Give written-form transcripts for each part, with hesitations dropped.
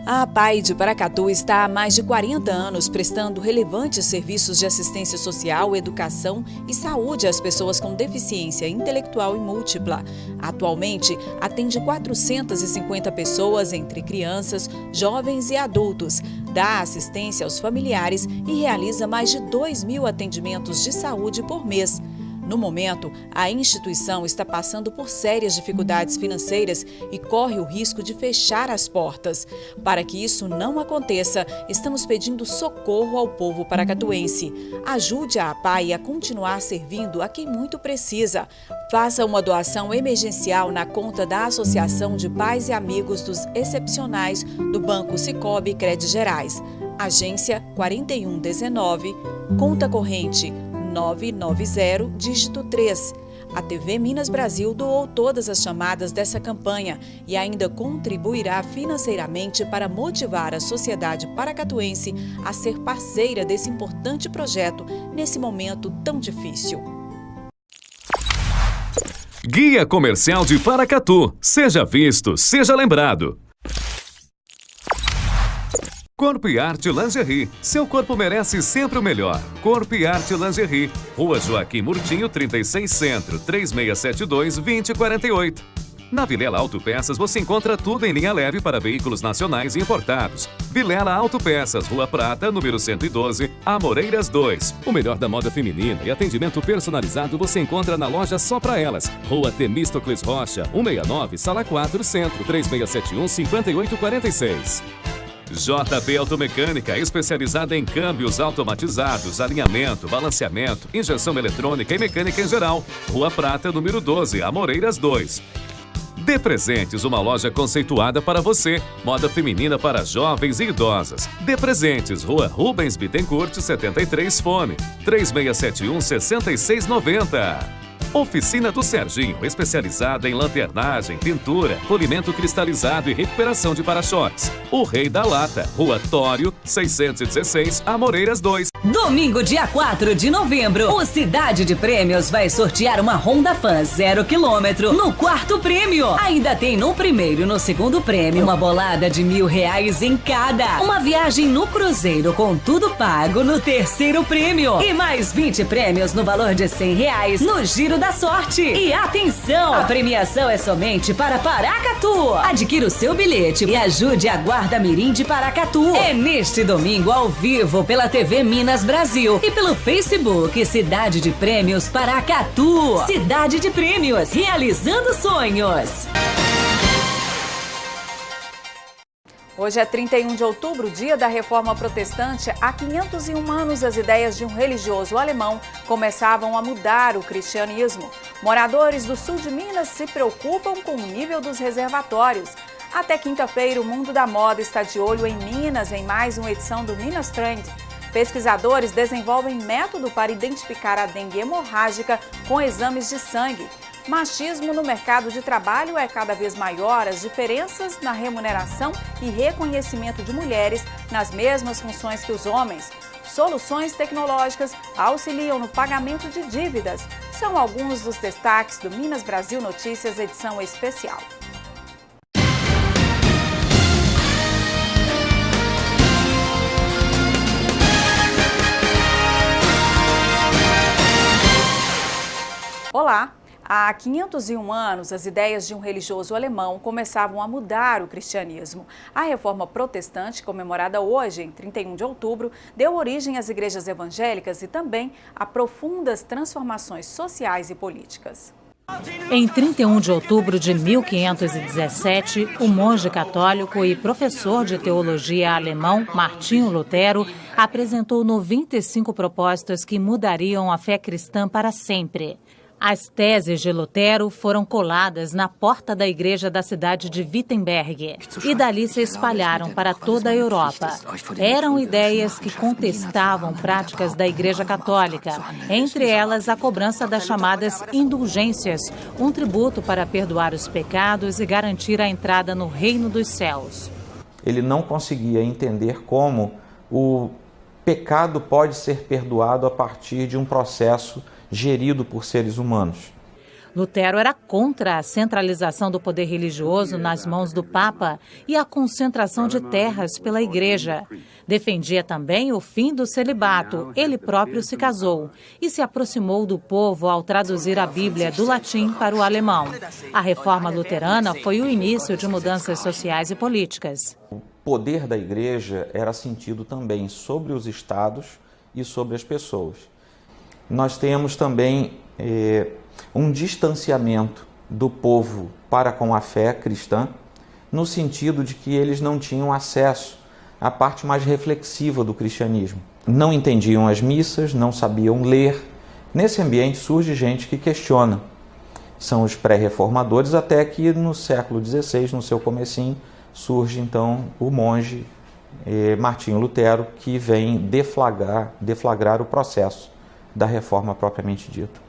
A APAE de Paracatu está há mais de 40 anos prestando relevantes serviços de assistência social, educação e saúde às pessoas com deficiência intelectual e múltipla. Atualmente, atende 450 pessoas entre crianças, jovens e adultos, dá assistência aos familiares e realiza mais de 2.000 atendimentos de saúde por mês. No momento, a instituição está passando por sérias dificuldades financeiras e corre o risco de fechar as portas. Para que isso não aconteça, estamos pedindo socorro ao povo paracatuense. Ajude a APAE a continuar servindo a quem muito precisa. Faça uma doação emergencial na conta da Associação de Pais e Amigos dos Excepcionais do Banco Sicoob Crédito Gerais. Agência 4119, conta corrente 990, dígito 3. A TV Minas Brasil doou todas as chamadas dessa campanha e ainda contribuirá financeiramente para motivar a sociedade paracatuense a ser parceira desse importante projeto nesse momento tão difícil. Guia Comercial de Paracatu. Seja visto, seja lembrado. Corpo e Arte Lingerie. Seu corpo merece sempre o melhor. Corpo e Arte Lingerie. Rua Joaquim Murtinho, 36 Centro, 3672-2048. Na Vilela Autopeças você encontra tudo em linha leve para veículos nacionais e importados. Vilela Autopeças, Rua Prata, número 112, Amoreiras 2. O melhor da moda feminina e atendimento personalizado você encontra na loja Só Pra Elas. Rua Temístocles Rocha, 169, Sala 4, Centro, 3671-5846. JP Automecânica, especializada em câmbios automatizados, alinhamento, balanceamento, injeção eletrônica e mecânica em geral. Rua Prata, número 12, Amoreiras 2. Dê Presentes, uma loja conceituada para você. Moda feminina para jovens e idosas. Dê Presentes, Rua Rubens Bittencourt, 73, fone 3671-6690. Oficina do Serginho, especializada em lanternagem, pintura, polimento cristalizado e recuperação de para-choques. O Rei da Lata, Rua Tório, 616, Amoreiras 2. Domingo, dia 4 de novembro, o Cidade de Prêmios vai sortear uma Honda Fan 0 km no quarto prêmio. Ainda tem no primeiro e no segundo prêmio uma bolada de R$1.000 em cada. Uma viagem no cruzeiro com tudo pago no terceiro prêmio. E mais 20 prêmios no valor de R$100 no Giro da Sorte. E atenção, a premiação é somente para Paracatu. Adquira o seu bilhete e ajude a Guarda Mirim de Paracatu. É neste domingo ao vivo pela TV Minas Brasil e pelo Facebook Cidade de Prêmios Paracatu. Cidade de Prêmios, realizando sonhos. Hoje é 31 de outubro, dia da Reforma Protestante. Há 501 anos, as ideias de um religioso alemão começavam a mudar o cristianismo. Moradores do sul de Minas se preocupam com o nível dos reservatórios. Até quinta-feira, o mundo da moda está de olho em Minas, em mais uma edição do Minas Trend. Pesquisadores desenvolvem método para identificar a dengue hemorrágica com exames de sangue. Machismo no mercado de trabalho é cada vez maior, as diferenças na remuneração e reconhecimento de mulheres nas mesmas funções que os homens. Soluções tecnológicas auxiliam no pagamento de dívidas. São alguns dos destaques do Minas Brasil Notícias, edição especial. Olá! Há 501 anos, as ideias de um religioso alemão começavam a mudar o cristianismo. A Reforma Protestante, comemorada hoje, em 31 de outubro, deu origem às igrejas evangélicas e também a profundas transformações sociais e políticas. Em 31 de outubro de 1517, o monge católico e professor de teologia alemão Martinho Lutero apresentou 95 propostas que mudariam a fé cristã para sempre. As teses de Lutero foram coladas na porta da igreja da cidade de Wittenberg e dali se espalharam para toda a Europa. Eram ideias que contestavam práticas da Igreja Católica, entre elas a cobrança das chamadas indulgências, um tributo para perdoar os pecados e garantir a entrada no reino dos céus. Ele não conseguia entender como o pecado pode ser perdoado a partir de um processo gerido por seres humanos. Lutero era contra a centralização do poder religioso nas mãos do Papa e a concentração de terras pela Igreja. Defendia também o fim do celibato. Ele próprio se casou e se aproximou do povo ao traduzir a Bíblia do latim para o alemão. A reforma luterana foi o início de mudanças sociais e políticas. O poder da Igreja era sentido também sobre os estados e sobre as pessoas. Nós temos também um distanciamento do povo para com a fé cristã, no sentido de que eles não tinham acesso à parte mais reflexiva do cristianismo. Não entendiam as missas, não sabiam ler. Nesse ambiente surge gente que questiona. São os pré-reformadores, até que no século XVI, no seu comecinho, surge então o monge Martinho Lutero, que vem deflagrar o processo da reforma propriamente dita.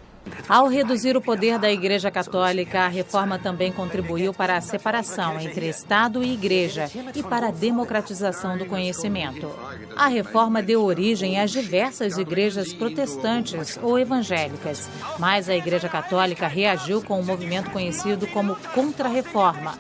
Ao reduzir o poder da Igreja Católica, a reforma também contribuiu para a separação entre Estado e Igreja e para a democratização do conhecimento. A reforma deu origem às diversas igrejas protestantes ou evangélicas, mas a Igreja Católica reagiu com um movimento conhecido como Contra-Reforma.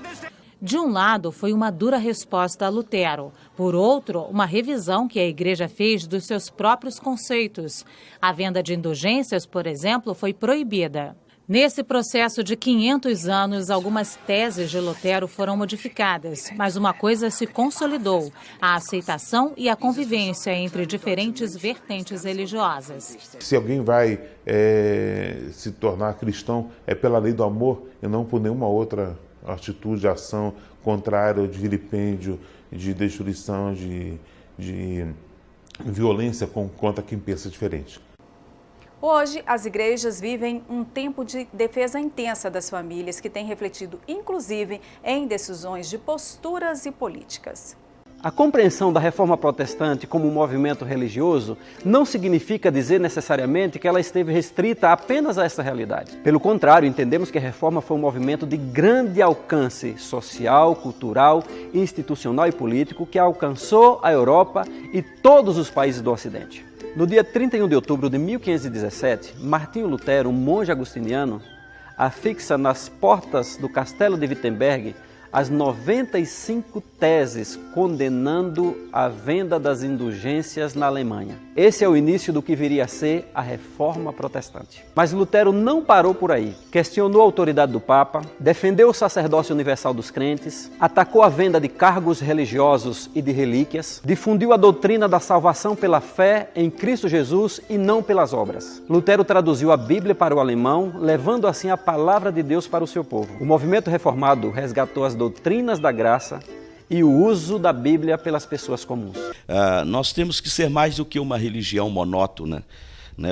De um lado, foi uma dura resposta a Lutero. Por outro, uma revisão que a Igreja fez dos seus próprios conceitos. A venda de indulgências, por exemplo, foi proibida. Nesse processo de 500 anos, algumas teses de Lutero foram modificadas, mas uma coisa se consolidou: a aceitação e a convivência entre diferentes vertentes religiosas. Se alguém vai se tornar cristão, é pela lei do amor e não por nenhuma outra atitude, ação contrária, de vilipêndio, de destruição, de violência contra quem pensa diferente. Hoje, as igrejas vivem um tempo de defesa intensa das famílias, que tem refletido, inclusive, em decisões de posturas e políticas. A compreensão da reforma protestante como um movimento religioso não significa dizer necessariamente que ela esteve restrita apenas a essa realidade. Pelo contrário, entendemos que a reforma foi um movimento de grande alcance social, cultural, institucional e político que alcançou a Europa e todos os países do Ocidente. No dia 31 de outubro de 1517, Martinho Lutero, um monge agostiniano, afixa nas portas do castelo de Wittenberg as 95 teses condenando a venda das indulgências na Alemanha. Esse é o início do que viria a ser a Reforma Protestante. Mas Lutero não parou por aí. Questionou a autoridade do Papa, defendeu o sacerdócio universal dos crentes, atacou a venda de cargos religiosos e de relíquias, difundiu a doutrina da salvação pela fé em Cristo Jesus e não pelas obras. Lutero traduziu a Bíblia para o alemão, levando assim a palavra de Deus para o seu povo. O movimento reformado resgatou as doutrinas da graça e o uso da Bíblia pelas pessoas comuns. Nós temos que ser mais do que uma religião monótona.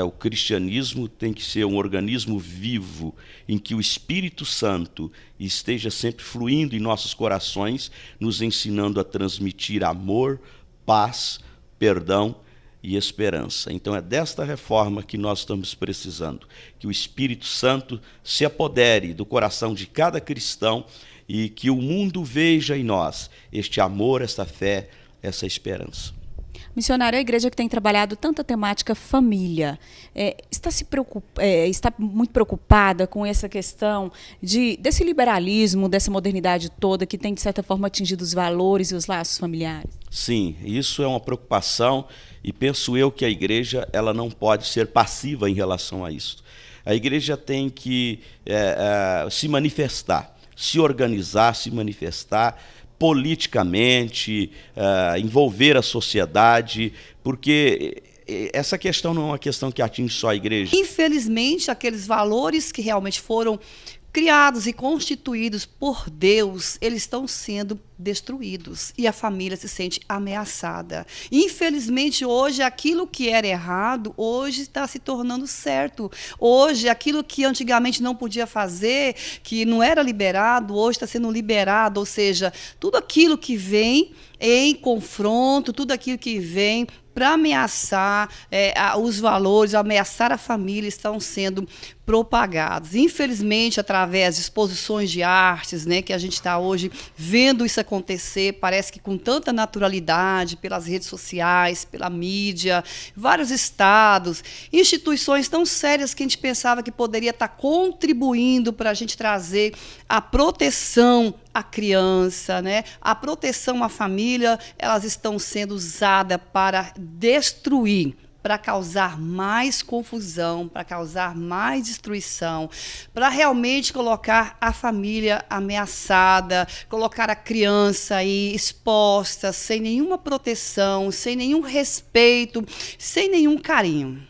O cristianismo tem que ser um organismo vivo, em que o Espírito Santo esteja sempre fluindo em nossos corações, nos ensinando a transmitir amor, paz, perdão e esperança. Então é desta reforma que nós estamos precisando, que o Espírito Santo se apodere do coração de cada cristão e que o mundo veja em nós este amor, esta fé, essa esperança. Missionário, a igreja que tem trabalhado tanta temática família, está muito preocupada com essa questão desse liberalismo, dessa modernidade toda que tem, de certa forma, atingido os valores e os laços familiares? Sim, isso é uma preocupação e penso eu que a igreja ela não pode ser passiva em relação a isso. A igreja tem que se manifestar, se organizar, se manifestar politicamente, envolver a sociedade, porque essa questão não é uma questão que atinge só a igreja. Infelizmente, aqueles valores que realmente foram criados e constituídos por Deus, eles estão sendo destruídos e a família se sente ameaçada. Infelizmente, hoje, aquilo que era errado, hoje está se tornando certo. Hoje, aquilo que antigamente não podia fazer, que não era liberado, hoje está sendo liberado. Ou seja, tudo aquilo que vem em confronto, tudo aquilo que vem para ameaçar os valores, ameaçar a família, estão sendo propagados. Infelizmente, através de exposições de artes, né, que a gente está hoje vendo isso acontecer, parece que com tanta naturalidade, pelas redes sociais, pela mídia, vários estados, instituições tão sérias que a gente pensava que poderia estar contribuindo para a gente trazer a proteção à criança, né, a proteção à família, elas estão sendo usadas para destruir, para causar mais confusão, para causar mais destruição, para realmente colocar a família ameaçada, colocar a criança aí exposta, sem nenhuma proteção, sem nenhum respeito, sem nenhum carinho.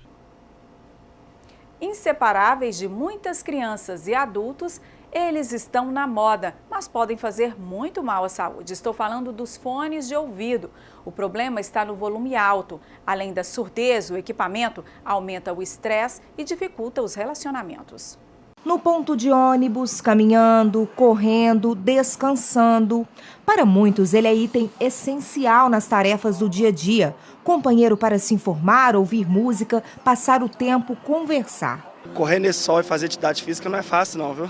Inseparáveis de muitas crianças e adultos, eles estão na moda, mas podem fazer muito mal à saúde. Estou falando dos fones de ouvido. O problema está no volume alto. Além da surdez, o equipamento aumenta o estresse e dificulta os relacionamentos. No ponto de ônibus, caminhando, correndo, descansando. Para muitos, ele é item essencial nas tarefas do dia a dia. Companheiro para se informar, ouvir música, passar o tempo, conversar. Correr nesse sol e fazer atividade física não é fácil não, viu?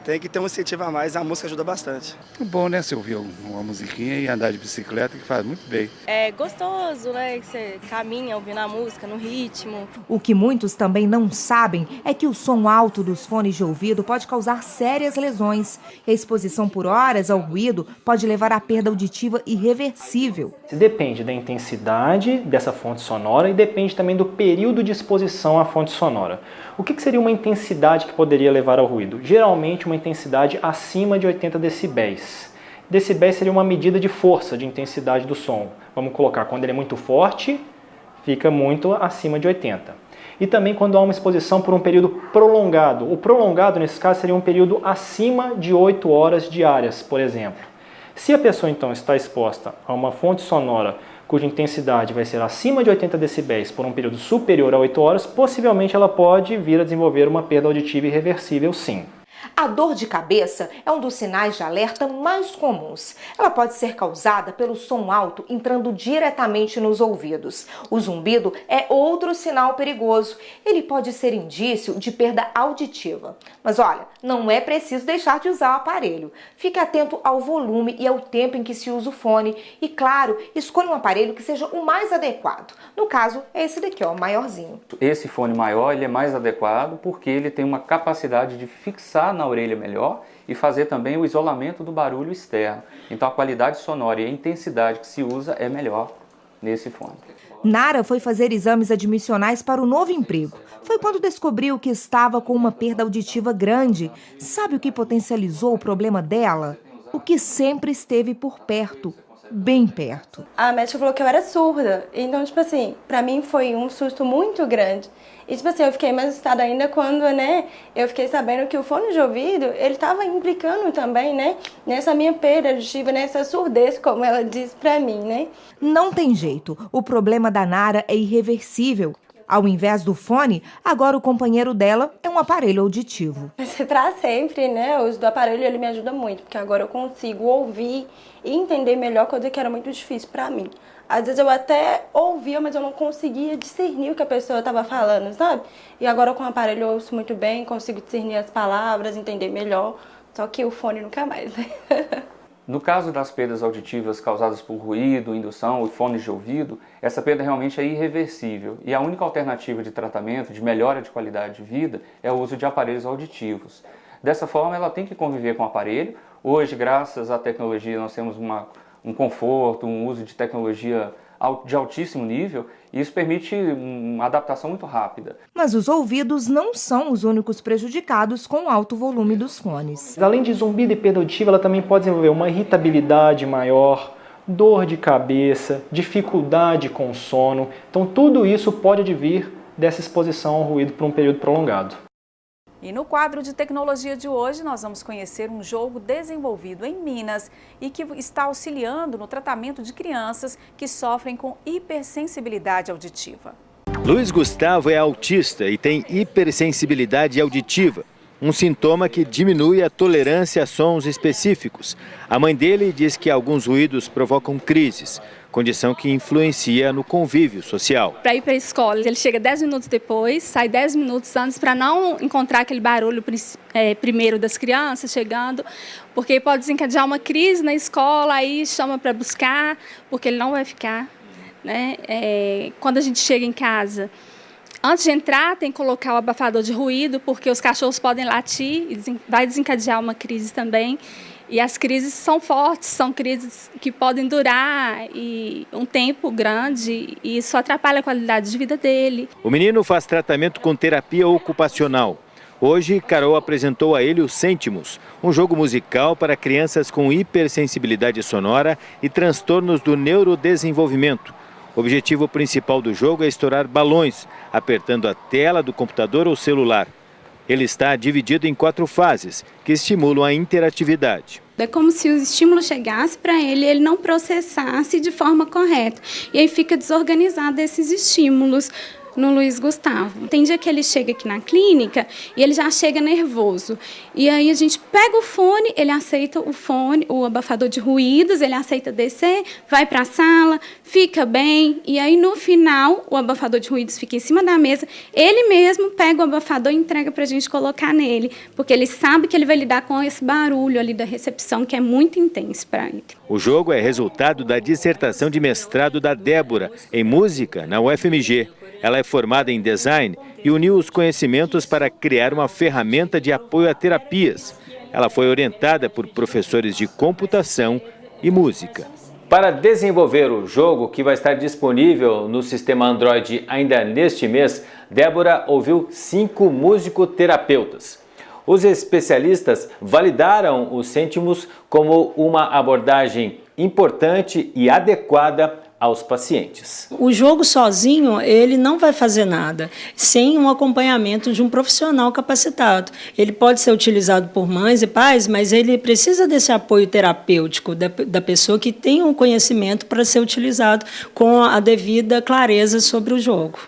Tem que ter um incentivo a mais, a música ajuda bastante. É bom, né, você ouvir uma musiquinha e andar de bicicleta, que faz muito bem. É gostoso, né, que você caminha ouvindo a música no ritmo. O que muitos também não sabem é que o som alto dos fones de ouvido pode causar sérias lesões. E a exposição por horas ao ruído pode levar à perda auditiva irreversível. Depende da intensidade dessa fonte sonora e depende também do período de exposição à fonte sonora. O que seria uma intensidade que poderia levar ao ruído? Geralmente uma intensidade acima de 80 decibéis. Decibéis seria uma medida de força, de intensidade do som. Vamos colocar, quando ele é muito forte, fica muito acima de 80. E também quando há uma exposição por um período prolongado. O prolongado, nesse caso, seria um período acima de 8 horas diárias, por exemplo. Se a pessoa, então, está exposta a uma fonte sonora cuja intensidade vai ser acima de 80 decibéis por um período superior a 8 horas, possivelmente ela pode vir a desenvolver uma perda auditiva irreversível, sim. A dor de cabeça é um dos sinais de alerta mais comuns. Ela pode ser causada pelo som alto entrando diretamente nos ouvidos. O zumbido é outro sinal perigoso. Ele pode ser indício de perda auditiva. Mas olha, não é preciso deixar de usar o aparelho. Fique atento ao volume e ao tempo em que se usa o fone. E claro, escolha um aparelho que seja o mais adequado. No caso, é esse daqui, ó, o maiorzinho. Esse fone maior ele é mais adequado porque ele tem uma capacidade de fixar na orelha melhor e fazer também o isolamento do barulho externo. Então a qualidade sonora e a intensidade que se usa é melhor nesse fone. Nara foi fazer exames admissionais para o novo emprego. Foi quando descobriu que estava com uma perda auditiva grande. Sabe o que potencializou o problema dela? O que sempre esteve por perto. Bem perto. A médica falou que eu era surda, então, tipo assim, pra mim foi um susto muito grande. E, tipo assim, eu fiquei mais assustada ainda quando, né, eu fiquei sabendo que o fone de ouvido, ele tava implicando também, né, nessa minha perda auditiva, nessa surdez, como ela disse pra mim, né. Não tem jeito, o problema da Nara é irreversível. Ao invés do fone, agora o companheiro dela é um aparelho auditivo. Mas pra sempre, né, o uso do aparelho, ele me ajuda muito, porque agora eu consigo ouvir e entender melhor, coisa que era muito difícil pra mim. Às vezes eu até ouvia, mas eu não conseguia discernir o que a pessoa estava falando, sabe? E agora com o aparelho eu ouço muito bem, consigo discernir as palavras, entender melhor, só que o fone nunca mais, né? No caso das perdas auditivas causadas por ruído, indução e fones de ouvido, essa perda realmente é irreversível e a única alternativa de tratamento, de melhora de qualidade de vida, é o uso de aparelhos auditivos. Dessa forma, ela tem que conviver com o aparelho. Hoje, graças à tecnologia, nós temos um conforto, um uso de tecnologia de altíssimo nível, e isso permite uma adaptação muito rápida. Mas os ouvidos não são os únicos prejudicados com o alto volume dos fones. Além de zumbido e perda auditiva, ela também pode desenvolver uma irritabilidade maior, dor de cabeça, dificuldade com sono. Então tudo isso pode advir dessa exposição ao ruído por um período prolongado. E no quadro de tecnologia de hoje, nós vamos conhecer um jogo desenvolvido em Minas e que está auxiliando no tratamento de crianças que sofrem com hipersensibilidade auditiva. Luiz Gustavo é autista e tem hipersensibilidade auditiva. um sintoma que diminui a tolerância a sons específicos. A mãe dele diz que alguns ruídos provocam crises, condição que influencia no convívio social. Para ir para a escola, ele chega 10 minutos depois, sai 10 minutos antes para não encontrar aquele barulho primeiro das crianças chegando, porque pode desencadear uma crise na escola, aí chama para buscar, porque ele não vai ficar, né? Quando a gente chega em casa, antes de entrar, tem que colocar o abafador de ruído, porque os cachorros podem latir e vai desencadear uma crise também. E as crises são fortes, são crises que podem durar um tempo grande e isso atrapalha a qualidade de vida dele. O menino faz tratamento com terapia ocupacional. Hoje, Carol apresentou a ele o Cêntimos, um jogo musical para crianças com hipersensibilidade sonora e transtornos do neurodesenvolvimento. O objetivo principal do jogo é estourar balões, apertando a tela do computador ou celular. Ele está dividido em 4 fases, que estimulam a interatividade. É como se o estímulo chegasse para ele e ele não processasse de forma correta. E aí fica desorganizado esses estímulos no Luiz Gustavo. Tem dia que ele chega aqui na clínica e ele já chega nervoso. E aí a gente pega o fone, ele aceita o fone, o abafador de ruídos, ele aceita descer, vai para a sala, fica bem. E aí no final o abafador de ruídos fica em cima da mesa. Ele mesmo pega o abafador e entrega para a gente colocar nele, porque ele sabe que ele vai lidar com esse barulho ali da recepção que é muito intenso para ele. O jogo é resultado da dissertação de mestrado da Débora em música na UFMG. Ela é formada em design e uniu os conhecimentos para criar uma ferramenta de apoio a terapias. Ela foi orientada por professores de computação e música. Para desenvolver o jogo, que vai estar disponível no sistema Android ainda neste mês, Débora ouviu 5 musicoterapeutas. Os especialistas validaram os Cêntimos como uma abordagem importante e adequada aos pacientes. O jogo sozinho, ele não vai fazer nada sem um acompanhamento de um profissional capacitado. Ele pode ser utilizado por mães e pais, mas ele precisa desse apoio terapêutico da pessoa que tem um conhecimento para ser utilizado com a devida clareza sobre o jogo.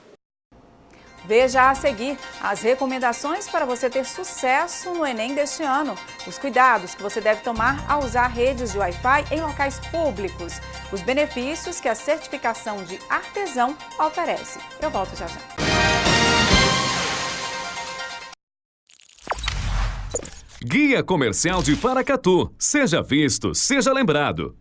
Veja a seguir as recomendações para você ter sucesso no Enem deste ano. Os cuidados que você deve tomar ao usar redes de Wi-Fi em locais públicos. Os benefícios que a certificação de artesão oferece. Eu volto já já. Guia Comercial de Paracatu. Seja visto, seja lembrado.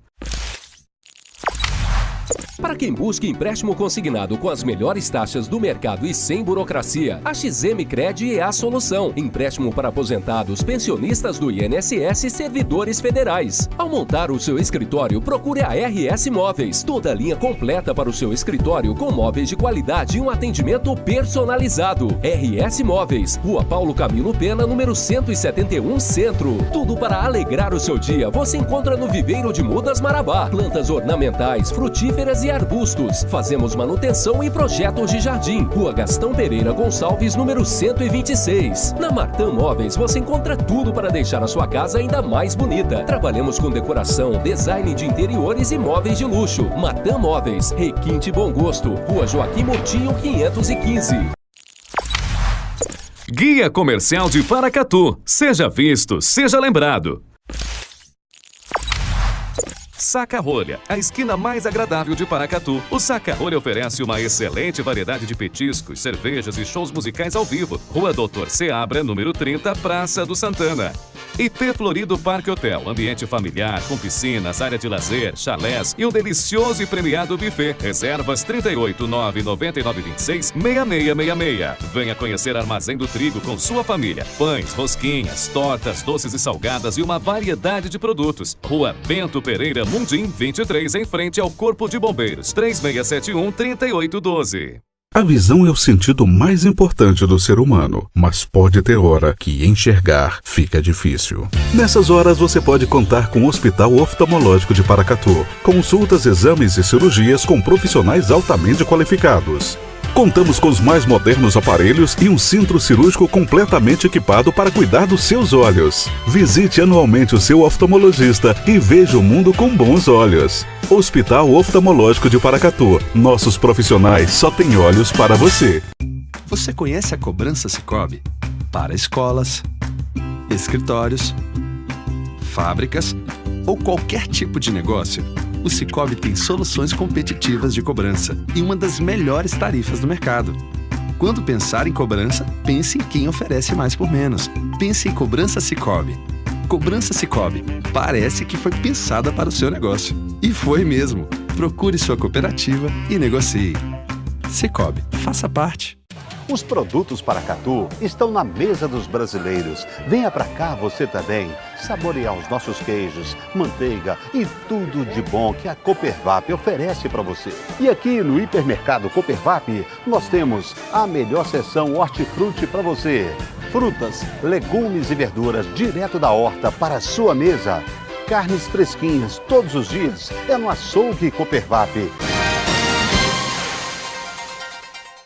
Para quem busca empréstimo consignado com as melhores taxas do mercado e sem burocracia, a XM Cred é a solução. Empréstimo para aposentados, pensionistas do INSS e servidores federais. Ao montar o seu escritório, procure a RS Móveis. Toda a linha completa para o seu escritório com móveis de qualidade e um atendimento personalizado. RS Móveis, Rua Paulo Camilo Pena, número 171, Centro. Tudo para alegrar o seu dia você encontra no Viveiro de Mudas Marabá. Plantas ornamentais, frutíferas e arbustos. Fazemos manutenção e projetos de jardim. Rua Gastão Pereira Gonçalves, número 126. Na Martã Móveis você encontra tudo para deixar a sua casa ainda mais bonita. Trabalhamos com decoração, design de interiores e móveis de luxo. Martã Móveis, Requinte Bom Gosto, Rua Joaquim Murtinho 515. Guia Comercial de Paracatu. Seja visto, seja lembrado. Saca-Rolha, a esquina mais agradável de Paracatu. O Saca-Rolha oferece uma excelente variedade de petiscos, cervejas e shows musicais ao vivo. Rua Doutor Seabra, número 30, Praça do Santana. IP Florido Parque Hotel, ambiente familiar, com piscinas, área de lazer, chalés e um delicioso e premiado buffet. Reservas 389-9926-6666. Venha conhecer Armazém do Trigo com sua família. Pães, rosquinhas, tortas, doces e salgadas e uma variedade de produtos. Rua Bento Pereira Mundim, 23, em frente ao Corpo de Bombeiros. 3671-3812. A visão é o sentido mais importante do ser humano, mas pode ter hora que enxergar fica difícil. Nessas horas você pode contar com o Hospital Oftalmológico de Paracatu. Consultas, exames e cirurgias com profissionais altamente qualificados. Contamos com os mais modernos aparelhos e um centro cirúrgico completamente equipado para cuidar dos seus olhos. Visite anualmente o seu oftalmologista e veja o mundo com bons olhos. Hospital Oftalmológico de Paracatu. Nossos profissionais só têm olhos para você. Você conhece a cobrança Sicoob? Para escolas, escritórios, fábricas ou qualquer tipo de negócio, o Sicoob tem soluções competitivas de cobrança e uma das melhores tarifas do mercado. Quando pensar em cobrança, pense em quem oferece mais por menos. Pense em Cobrança Sicoob. Cobrança Sicoob. Parece que foi pensada para o seu negócio. E foi mesmo. Procure sua cooperativa e negocie. Sicoob. Faça parte. Os produtos Paracatu estão na mesa dos brasileiros. Venha pra cá você também, saborear os nossos queijos, manteiga e tudo de bom que a Coopervap oferece para você. E aqui no Hipermercado Coopervap, nós temos a melhor seção hortifruti para você. Frutas, legumes e verduras direto da horta para a sua mesa. Carnes fresquinhas todos os dias é no Açougue Coopervap.